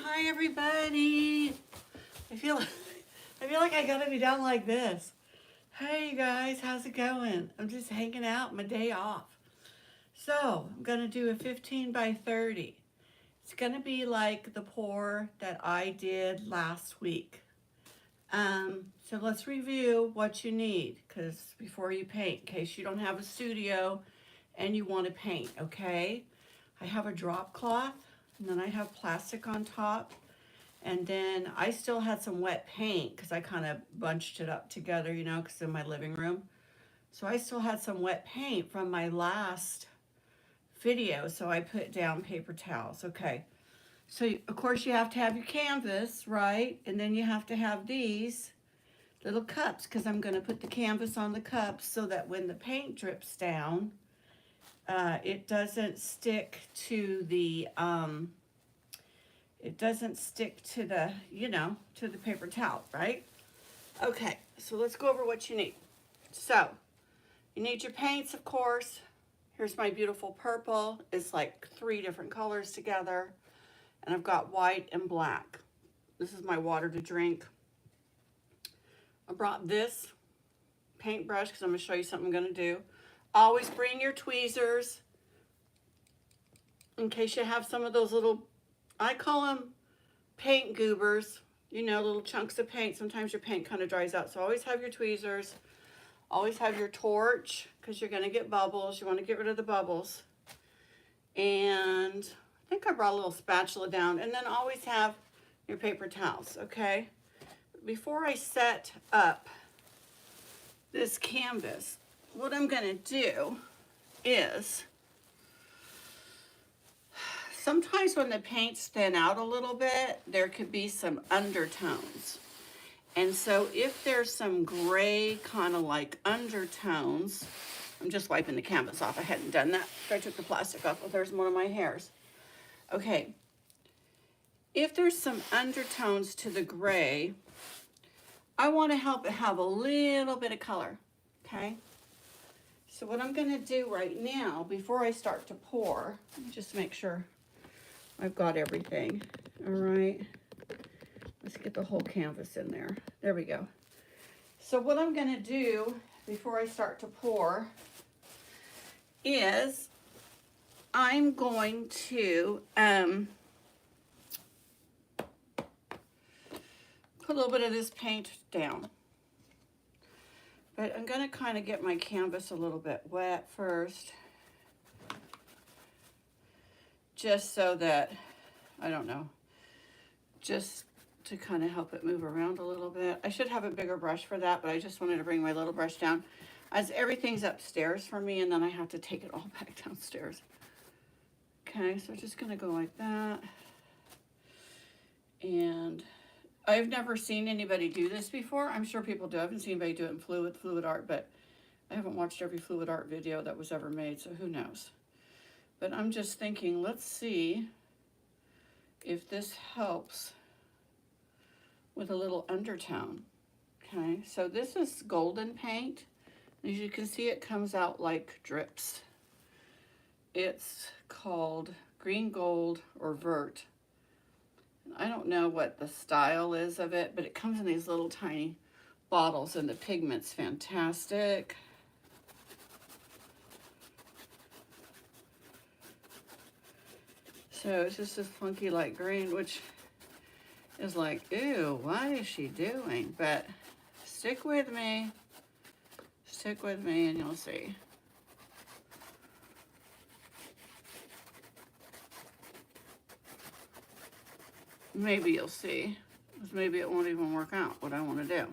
Hi everybody. I feel I feel like I gotta be down like this. Hey you guys, how's it going? I'm just hanging out my day off. So I'm gonna do a 15 by 30. It's gonna be like the pour that I did last week. So let's review what you need because before you paint, in case you don't have a studio and you want to paint, okay? I have a drop cloth and then I have plastic on top. And then I still had some wet paint because I kind of bunched it up together, you know, because in my living room. So I still had some wet paint from my last video. So I put down paper towels. Okay. So of course you have to have your canvas, right? And then you have to have these little cups because I'm going to put the canvas on the cups so that when the paint drips down, it doesn't stick to the to the paper towel, right? Okay, so let's go over what you need. So, you need your paints, of course. Here's my beautiful purple. It's like 3 different colors together. And I've got white and black. This is my water to drink. I brought this paintbrush because I'm going to show you something I'm going to do. Always bring your tweezers in case you have some of those little, I call them paint goobers, you know, little chunks of paint. Sometimes your paint kind of dries out. So always have your tweezers. Always have your torch because you're going to get bubbles. You want to get rid of the bubbles. And I think I brought a little spatula down. And then always have your paper towels, okay? Before I set up this canvas, what I'm going to do is, sometimes when the paints thin out a little bit, there could be some undertones. And so if there's some gray kind of like undertones, I'm just wiping the canvas off. I hadn't done that. I took the plastic off. Well, there's one of my hairs. Okay. If there's some undertones to the gray, I want to help it have a little bit of color. Okay. So what I'm going to do right now, before I start to pour, let me just make sure I've got everything. All right. Let's get the whole canvas in there. There we go. So what I'm going to do before I start to pour is I'm going to put a little bit of this paint down. But I'm going to kind of get my canvas a little bit wet first. Just so that, I don't know, just to kind of help it move around a little bit. I should have a bigger brush for that, but I just wanted to bring my little brush down as everything's upstairs for me and then I have to take it all back downstairs. Okay, so just gonna go like that. And I've never seen anybody do this before. I'm sure people do. I haven't seen anybody do it in fluid art, but I haven't watched every fluid art video that was ever made, so who knows. But I'm just thinking, let's see if this helps with a little undertone. Okay, so this is golden paint. As you can see, it comes out like drips. It's called green gold or vert. I don't know what the style is of it, but it comes in these little tiny bottles and the pigment's fantastic. So it's just this funky light green, which is like, ew, what is she doing? But stick with me and you'll see. Maybe you'll see, maybe it won't even work out what I want to do.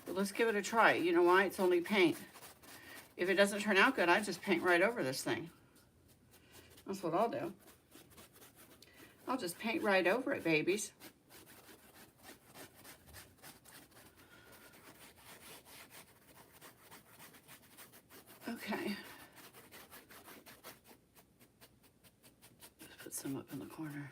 But let's give it a try. You know why? It's only paint. If it doesn't turn out good, I just paint right over this thing. That's what I'll do. I'll just paint right over it, babies. Okay. Let's put some up in the corner.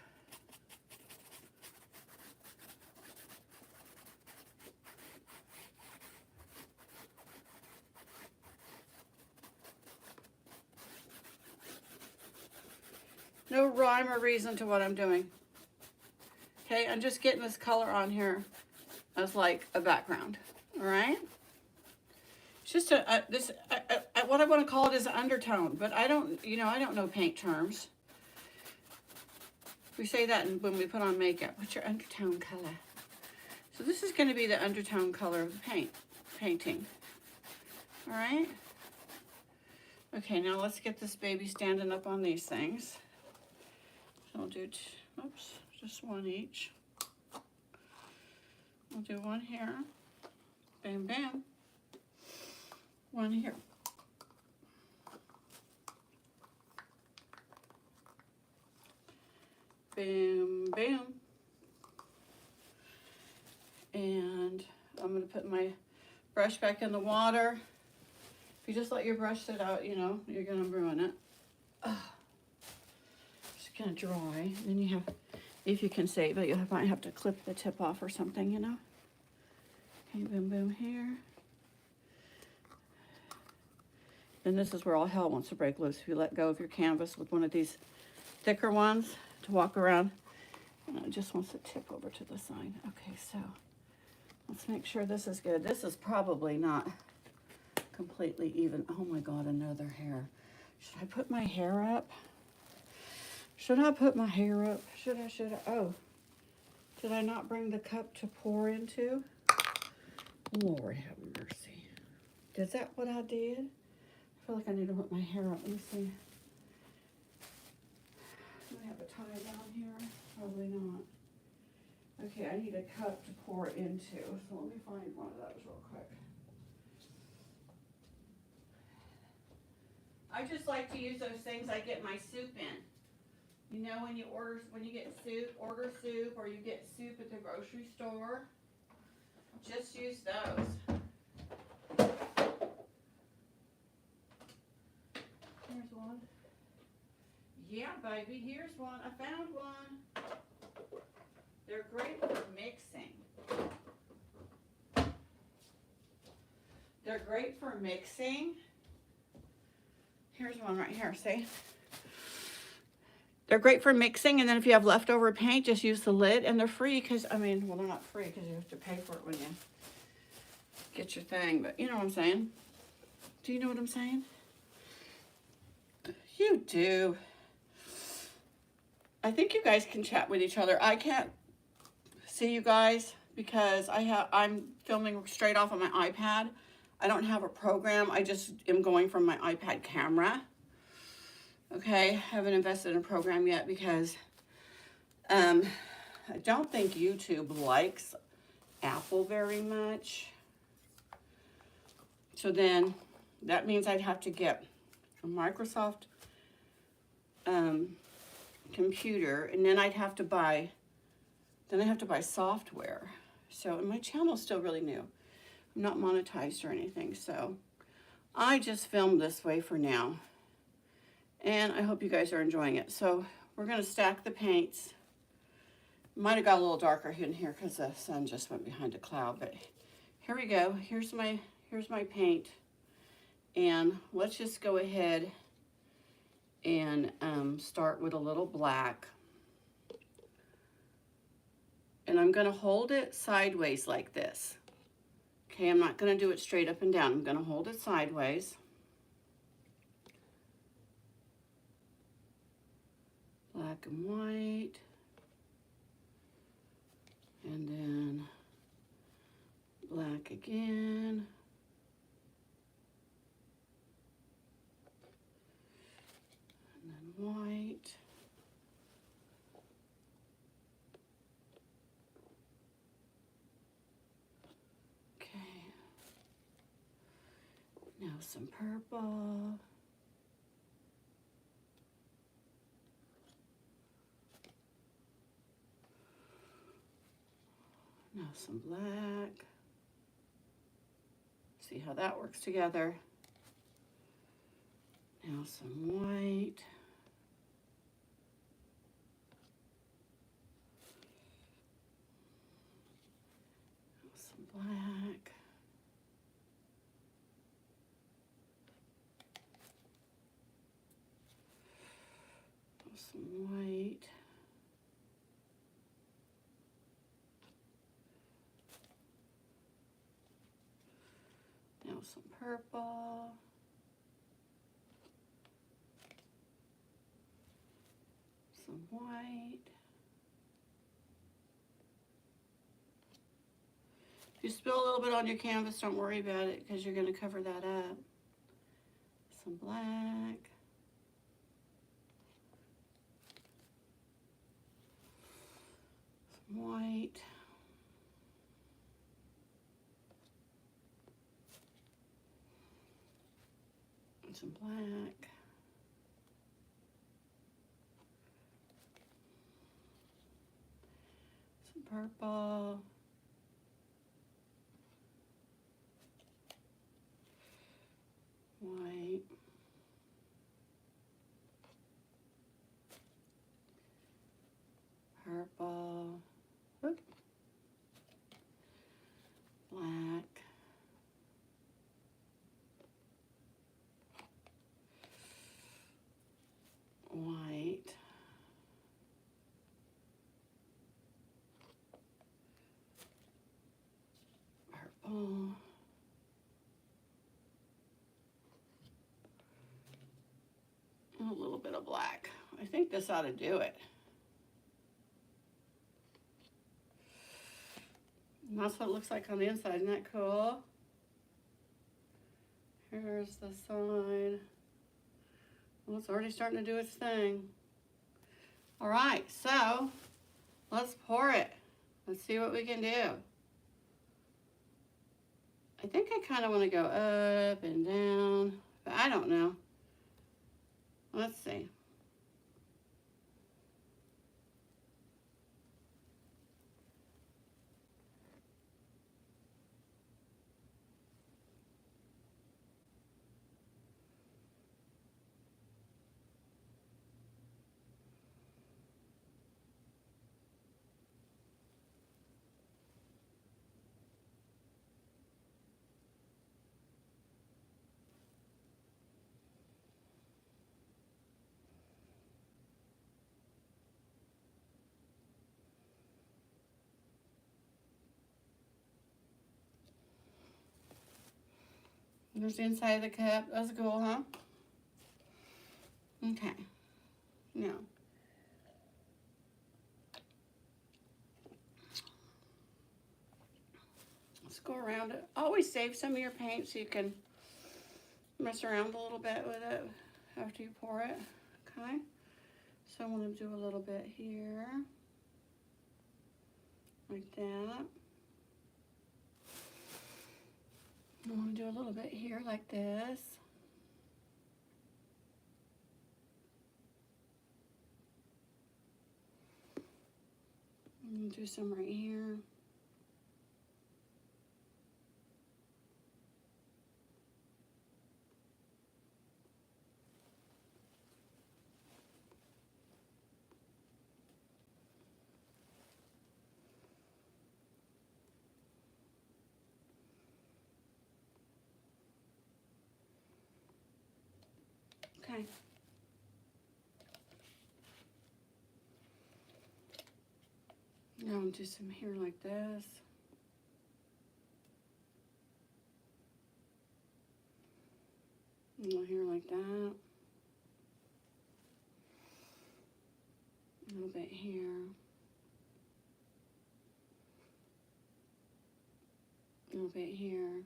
No rhyme or reason to what I'm doing. Okay, I'm just getting this color on here as like a background. All right. It's just what I want to call it is an undertone, but I don't know paint terms. We say that when we put on makeup. What's your undertone color? So this is going to be the undertone color of the painting. All right. Okay, now let's get this baby standing up on these things. So I'll do, just one each. I'll do one here. Bam, bam. One here. Bam, bam. And I'm going to put my brush back in the water. If you just let your brush sit out, you know, you're going to ruin it. Just going to dry. Then you have, if you can save it, you might have to clip the tip off or something, you know. Okay, boom, boom here. And this is where all hell wants to break loose. If you let go of your canvas with one of these thicker ones to walk around, and it just wants to tip over to the side. Okay, so let's make sure this is good. This is probably not completely even. Oh my God, another hair. Should I put my hair up? Should I put my hair up? Should I? Oh, did I not bring the cup to pour into? Lord have mercy. Is that what I did? I feel like I need to put my hair up. Let me see. Do I have a tie down here? Probably not. Okay, I need a cup to pour into. So let me find one of those real quick. I just like to use those things I get my soup in. You know, when you get soup, order soup, or you get soup at the grocery store, just use those. Here's one. Yeah, baby, here's one. I found one. They're great for mixing. They're great for mixing. Here's one right here, see? They're great for mixing, and then if you have leftover paint, just use the lid, and they're free because, I mean, well, they're not free because you have to pay for it when you get your thing, but you know what I'm saying? Do you know what I'm saying? You do. I think you guys can chat with each other. I can't see you guys because I'm filming straight off of my iPad. I don't have a program. I just am going from my iPad camera. Okay, I haven't invested in a program yet because I don't think YouTube likes Apple very much. So then that means I'd have to get a Microsoft computer, and then I have to buy software. So, and my channel's still really new. I'm not monetized or anything, so I just filmed this way for now. And I hope you guys are enjoying it. So we're gonna stack the paints. Might have got a little darker in here because the sun just went behind a cloud, but here we go. Here's my paint. And let's just go ahead and start with a little black. And I'm gonna hold it sideways like this. Okay, I'm not gonna do it straight up and down. I'm gonna hold it sideways. Black and white. And then black again. And then white. Okay. Now some purple. Now some black. See how that works together. Now some white. Now some black. Now some white. some purple. Some white. If you spill a little bit on your canvas, don't worry about it because you're going to cover that up. Some black. Some white. And some black. Some purple. White. Purple. Whoop. Black. White. Purple. And a little bit of black. I think this ought to do it. And that's what it looks like on the inside. Isn't that cool? Here's the side. Well, it's already starting to do its thing. All right, so let's pour it. Let's see what we can do. I think I kind of want to go up and down, but I don't know. Let's see. There's the inside of the cup. That's cool, huh? Okay. Now, let's go around it. Always save some of your paint so you can mess around a little bit with it after you pour it. Okay. So I'm going to do a little bit here. Like that. I'm going to do a little bit here like this. I'm going to do some right here. Okay. Now I'll do some here like this. A little here like that. A little bit here. A little bit here.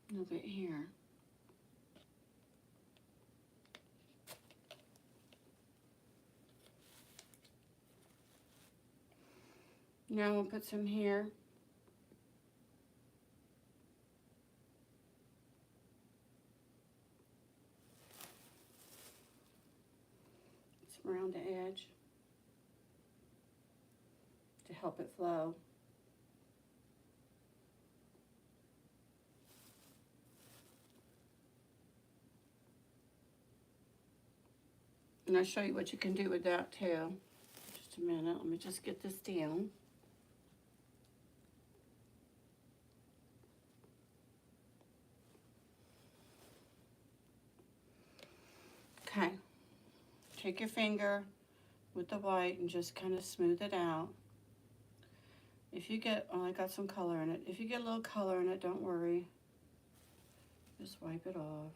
A little bit here. Now we'll put some here. Some around the edge to help it flow. And I'll show you what you can do with that too. Just a minute, let me just get this down. Okay, take your finger with the white and just kind of smooth it out. If you get, oh, I got some color in it. If you get a little color in it, don't worry. Just wipe it off.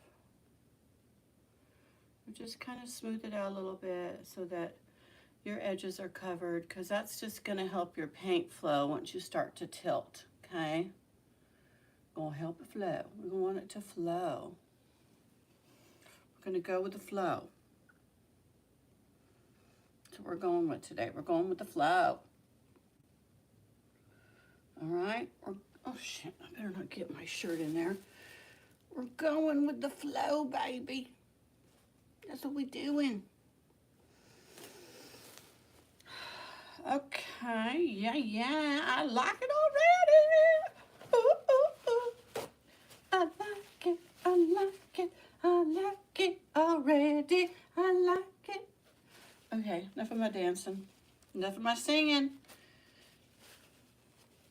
Just kind of smooth it out a little bit so that your edges are covered, because that's just going to help your paint flow once you start to tilt, okay? Gonna help it flow. We're gonna want it to flow. We're gonna go with the flow. That's what we're going with today. We're going with the flow. All right. Oh shit, I better not get my shirt in there. We're going with the flow, baby. That's what we're doing. Okay, yeah, I like it already. Ooh, ooh, ooh. I like it, I like it, I like it already. I like it. Okay, enough of my dancing. Enough of my singing.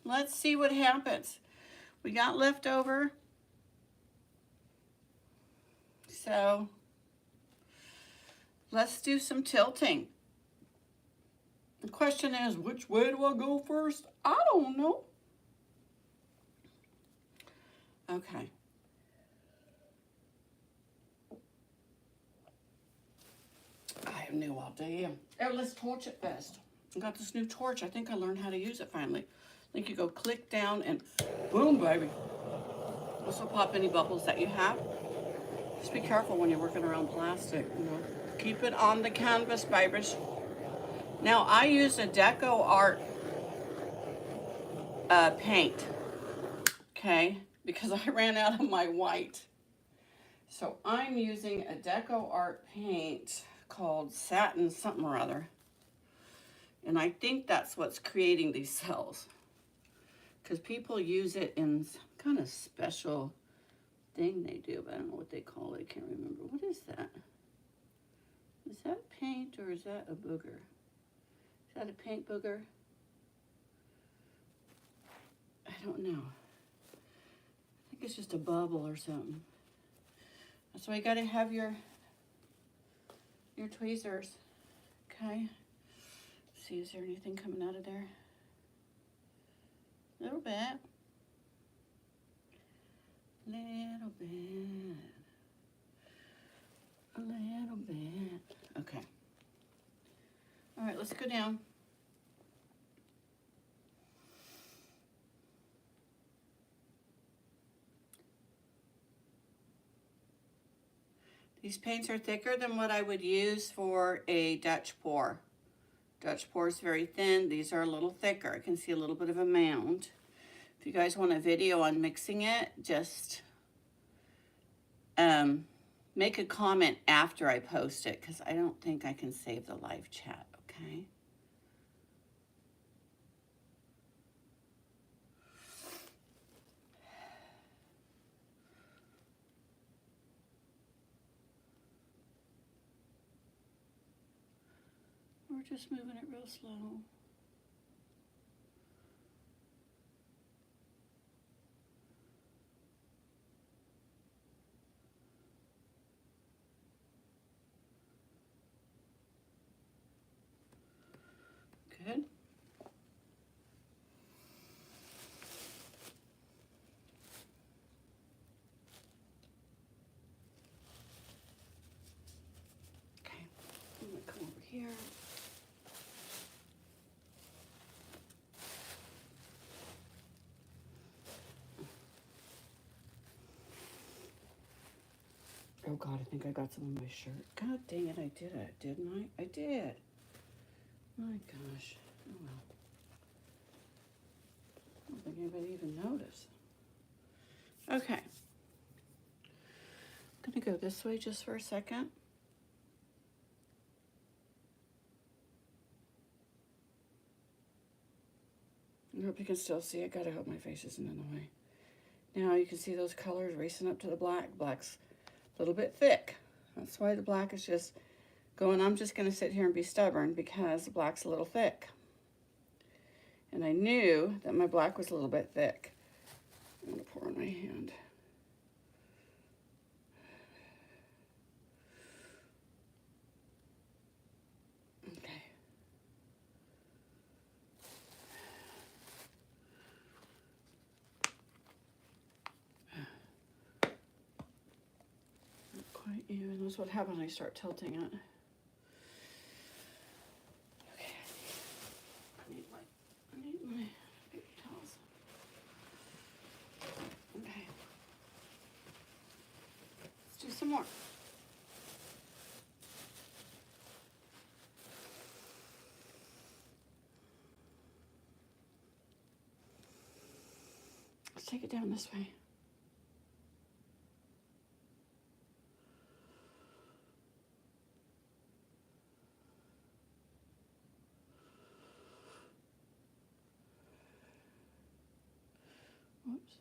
Let's see what happens. We got leftover. So let's do some tilting. The question is, which way do I go first? I don't know. Okay. I have no idea. Oh, let's torch it first. I got this new torch. I think I learned how to use it finally. I think you go click down and boom, baby. This will pop any bubbles that you have. Just be careful when you're working around plastic, you know. Keep it on the canvas, babies. Now, I use a Deco Art paint, okay, because I ran out of my white. So I'm using a Deco Art paint called Satin something or other. And I think that's what's creating these cells, because people use it in some kind of special thing they do, but I don't know what they call it. I can't remember. What is that? Is that paint or is that a booger? Is that a paint booger? I don't know. I think it's just a bubble or something. That's why you gotta have your tweezers. Okay. See, is there anything coming out of there? A little bit. Little bit. A little bit. Okay. All right, let's go down. These paints are thicker than what I would use for a Dutch pour. Dutch pour is very thin. These are a little thicker. I can see a little bit of a mound. If you guys want a video on mixing it, just make a comment after I post it, because I don't think I can save the live chat, okay? We're just moving it real slow. Good. Okay, I'm gonna come over here. Oh God, I think I got some on my shirt. God dang it, I did it, didn't I? I did. My gosh. Oh well. I don't think anybody even noticed. Okay. I'm gonna go this way just for a second. I hope you can still see it. Gotta hope my face isn't in the way. Now you can see those colors racing up to the black. Black's a little bit thick. That's why the black is just going, I'm just gonna sit here and be stubborn because the black's a little thick. And I knew that my black was a little bit thick. I'm gonna pour on my hand. Okay. quite even. That's what happens when you start tilting it. Okay. I need my paper towels. Okay. Let's do some more. Let's take it down this way. Whoops.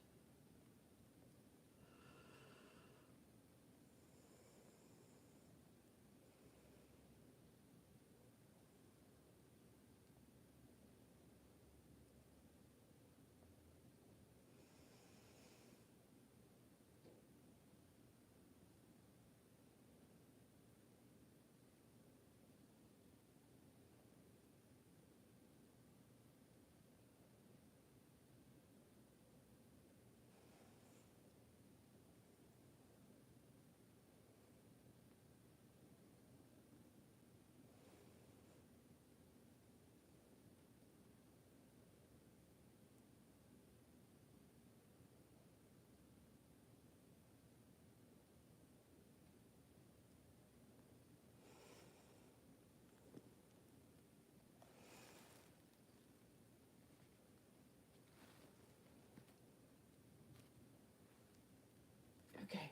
Okay.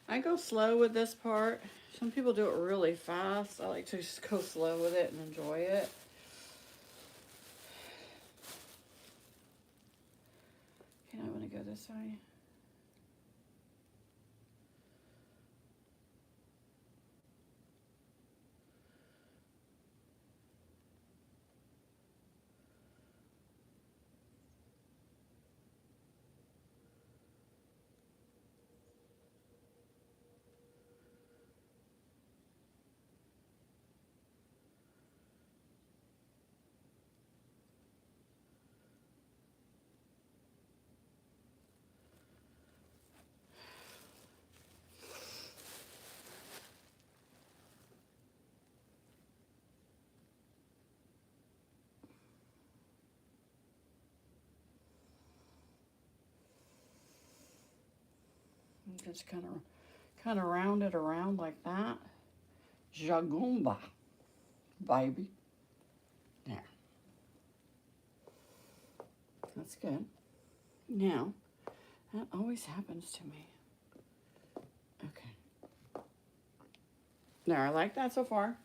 I go slow with this part. Some people do it really fast. I like to just go slow with it and enjoy it. Okay, now I want to go this way. Just kind of round it around like that. Jagumba, baby. There. That's good. Now, that always happens to me. Okay. There, I like that so far.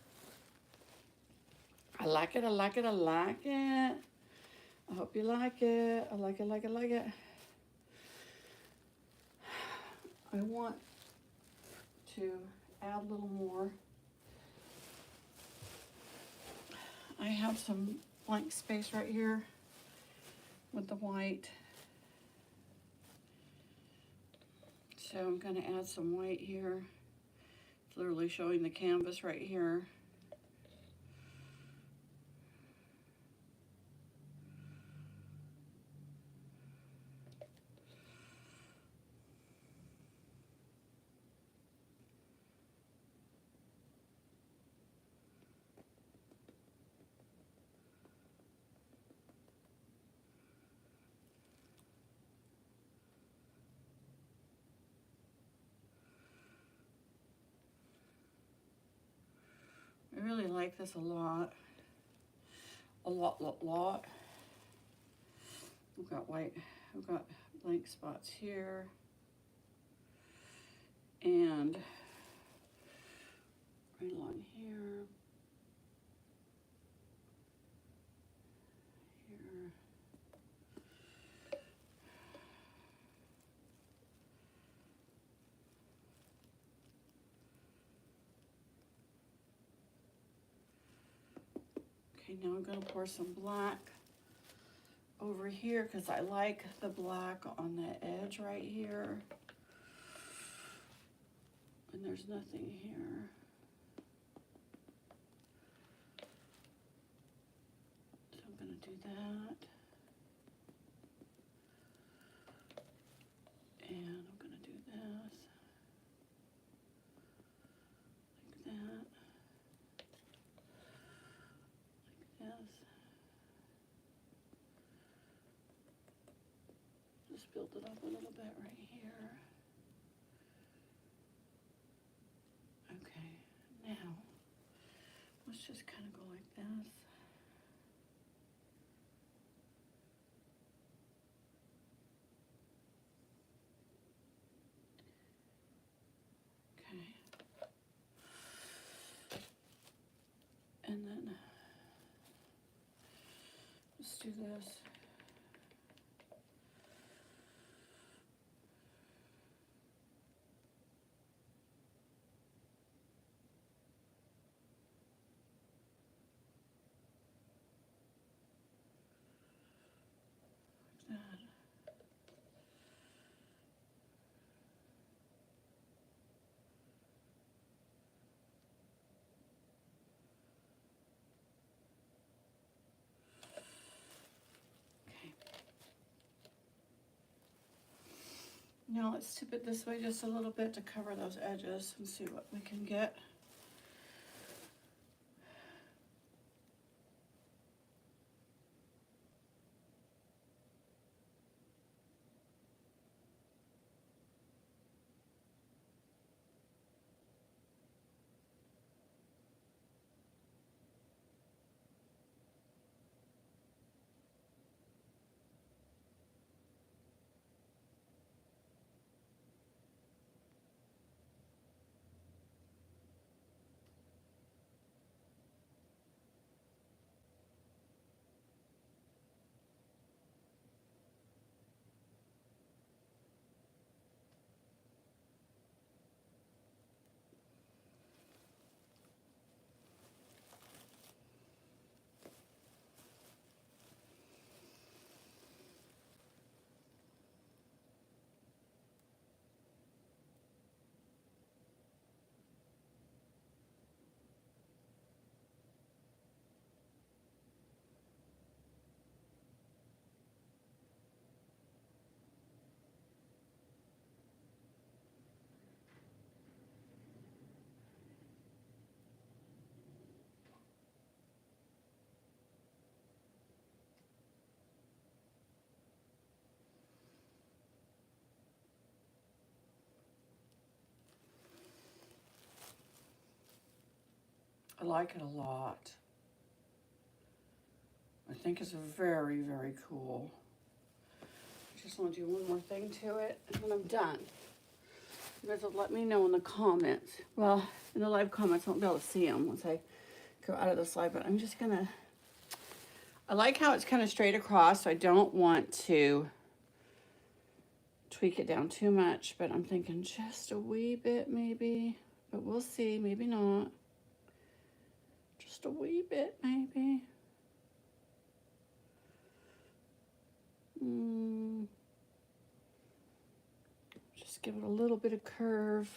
I like it, I like it, I like it. I hope you like it. I like it, like it, like it. I want to add a little more. I have some blank space right here with the white. So I'm going to add some white here. It's literally showing the canvas right here. I really like this a lot. A lot. I've got white, I've got blank spots here. And right along here. Here. Okay, now I'm going to pour some black over here because I like the black on the edge right here. And there's nothing here. So I'm going to do that. And I'm going to do this. just build it up a little bit right here. Okay, now let's just kind of go like this. Okay. And then let's do this. Like that. Okay. Now let's tip it this way just a little bit to cover those edges and see what we can get. I like it a lot. I think it's very, very cool. I just want to do one more thing to it and then I'm done. You guys will let me know in the comments. Well, in the live comments, I won't be able to see them once I go out of this live, but I'm just gonna, I like how it's kind of straight across, so I don't want to tweak it down too much, but I'm thinking just a wee bit maybe, but we'll see, maybe not. Just a wee bit maybe. Just give it a little bit of curve.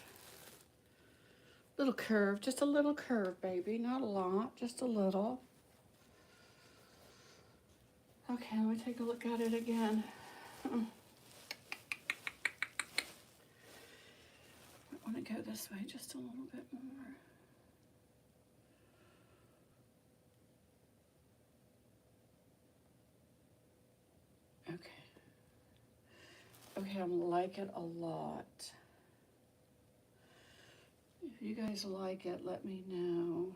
Little curve, just a little curve, baby. Not a lot, just a little. Okay, let me take a look at it again. I want to go this way just a little bit more. Okay. Okay, I like it a lot. If you guys like it, let me know.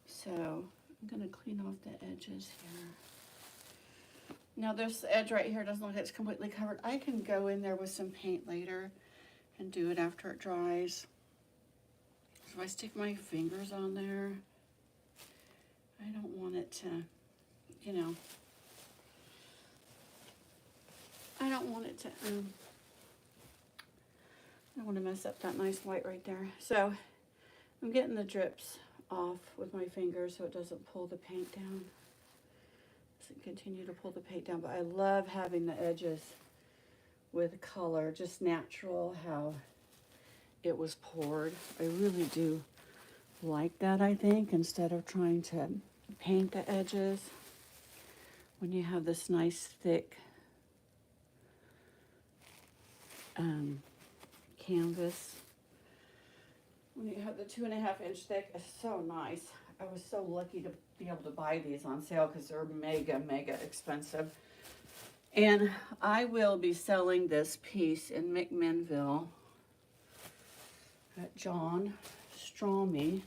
So, I'm gonna clean off the edges here. Now this edge right here doesn't look like it's completely covered. I can go in there with some paint later and do it after it dries. So if I stick my fingers on there, I don't want it to, you know, I don't want it to, I don't want to mess up that nice white right there. So I'm getting the drips off with my fingers so it doesn't pull the paint down. Doesn't continue to pull the paint down, but I love having the edges with color, just natural how it was poured. I really do like that, I think, instead of trying to paint the edges. When you have this nice thick canvas, when you have the 2.5 inch thick, it's so nice. I was so lucky to be able to buy these on sale because they're mega, mega expensive. And I will be selling this piece in McMinnville at John Stromme,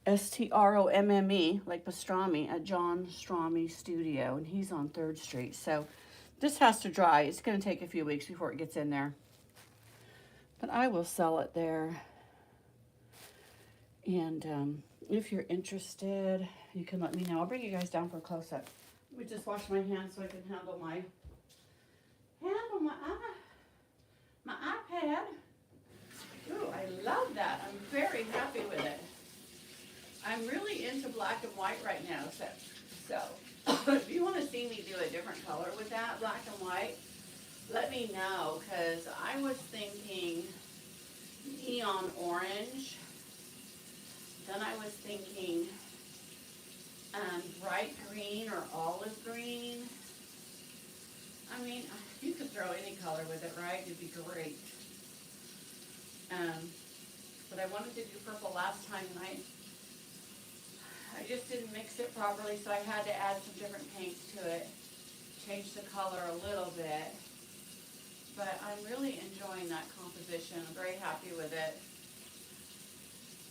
Stromme, like pastrami, at John Stromme Studio, and he's on 3rd Street. So this has to dry. It's going to take a few weeks before it gets in there. But I will sell it there. And if you're interested, you can let me know. I'll bring you guys down for a close-up. Let me just wash my hands so I can handle my iPad. Ooh, I love that. I'm very happy with it. I'm really into black and white right now, so if you want to see me do a different color with that, black and white, let me know, because I was thinking neon orange. Then I was thinking bright green or olive green. I mean, you could throw any color with it, right? It'd be great. But I wanted to do purple last time, and I just didn't mix it properly, so I had to add some different paints to it, change the color a little bit. But I'm really enjoying that composition. I'm very happy with it.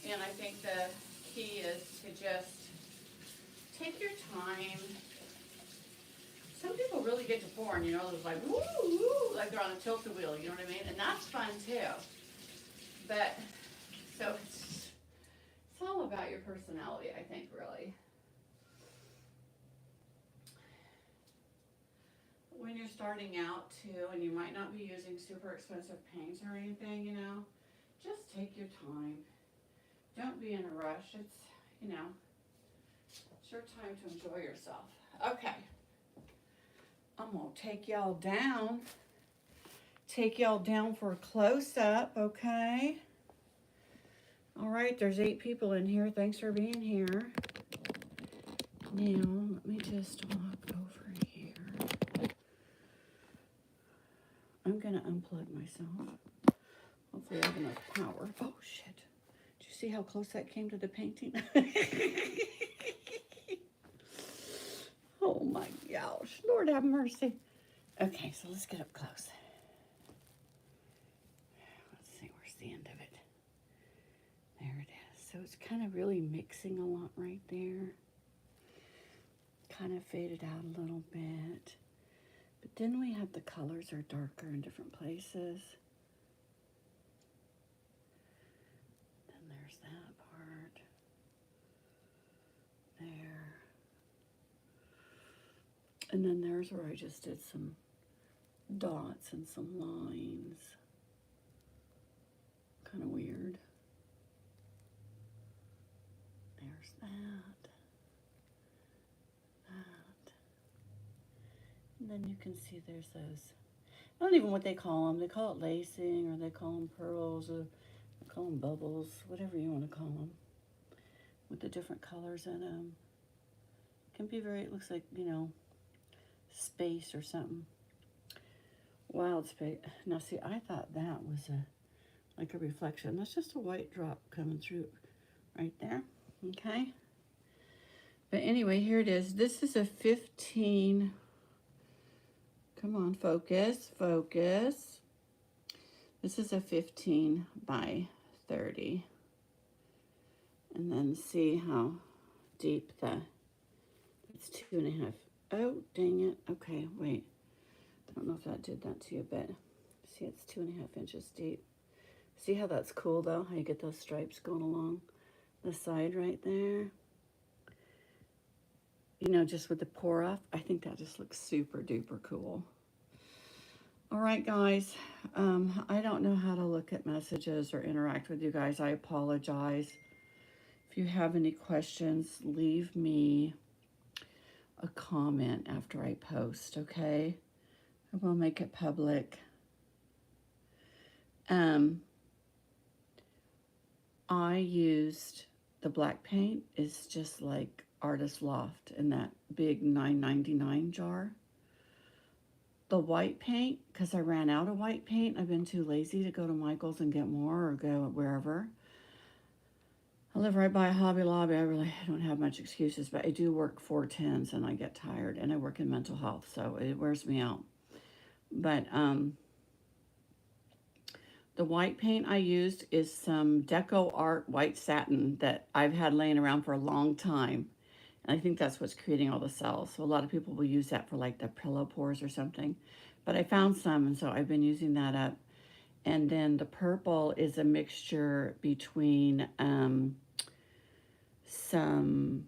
And I think the key is to just take your time. Some people really get to pouring, you know, it's like, woo, woo, like they're on a tilt-a-wheel, you know what I mean? And that's fun too. But, so it's all about your personality, I think, really. When you're starting out too, and you might not be using super expensive paints or anything, you know, just take your time. Don't be in a rush. It's, you know, it's your time to enjoy yourself. Okay. I'm going to take y'all down. Take y'all down for a close-up, okay? All right, there's 8 people in here. Thanks for being here. Now, let me just walk over here. I'm going to unplug myself. Hopefully I have enough power. Oh, shit. Did you see how close that came to the painting? Oh my gosh, Lord have mercy. Okay, so let's get up close. Let's see, where's the end of it? There it is. So it's kind of really mixing a lot right there. Kind of faded out a little bit. But then we have the colors are darker in different places. Then there's that part. There. And then there's where I just did some dots and some lines. Kind of weird. There's that. That. And then you can see there's those, I don't even know what they call them. They call it lacing, or they call them pearls, or they call them bubbles, whatever you want to call them. With the different colors in them. It can be very, it looks like, you know, space or something. Wild space. Now see, I thought that was like a reflection. That's just a white drop coming through right there. Okay. But anyway, here it is. This is a 15. Come on, focus, focus. This is a 15 by 30. And then see how deep it's 2.5. Oh, dang it. Okay, wait. I don't know if that did that to you, but see, it's 2.5 inches deep. See how that's cool, though? How you get those stripes going along the side right there? You know, just with the pour off. I think that just looks super duper cool. All right, guys. I don't know how to look at messages or interact with you guys. I apologize. If you have any questions, leave me a comment after I post, okay? I will make it public. I used the black paint. It's just like Artist Loft in that big $9.99 jar. The white paint, because I ran out of white paint. I've been too lazy to go to Michael's and get more or go wherever. I live right by a Hobby Lobby. I really don't have much excuses, but I do work 410s and I get tired, and I work in mental health, so it wears me out. But the white paint I used is some Deco Art white satin that I've had laying around for a long time. And I think that's what's creating all the cells. So a lot of people will use that for like the pillow pores or something. But I found some, and so I've been using that up. And then the purple is a mixture between some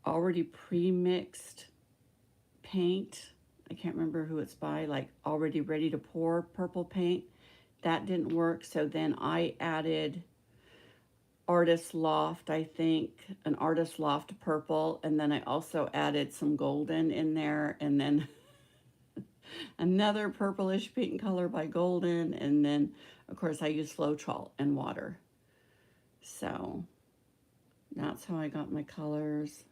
already pre-mixed paint. I can't remember who it's by, like already ready to pour purple paint. That didn't work, so then I added Artist Loft, I think, an Artist Loft purple, and then I also added some golden in there, and then another purplish pink color by Golden, and then of course I use Floetrol and water. So that's how I got my colors.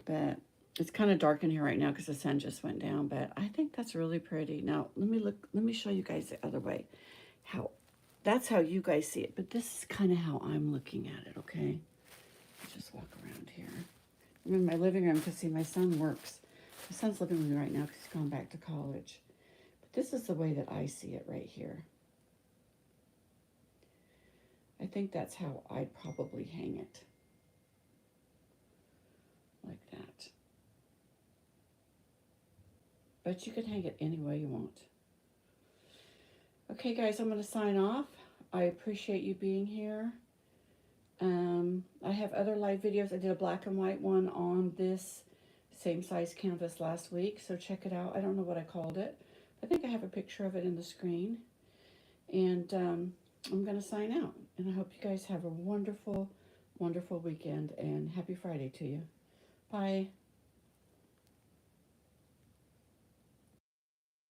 But it's kind of dark in here right now because the sun just went down, but I think that's really pretty. Now let me show you guys the other way. That's how you guys see it, but this is kind of how I'm looking at it, okay? Let's just walk around here. I'm in my living room because, see, my son works. My son's living with me right now because he's gone back to college. But this is the way that I see it right here. I think that's how I'd probably hang it. Like that. But you can hang it any way you want. Okay, guys, I'm going to sign off. I appreciate you being here. I have other live videos. I did a black and white one on this same size canvas last week, so check it out. I don't know what I called it. I think I have a picture of it in the screen. And I'm going to sign out. And I hope you guys have a wonderful, wonderful weekend, and happy Friday to you. Bye.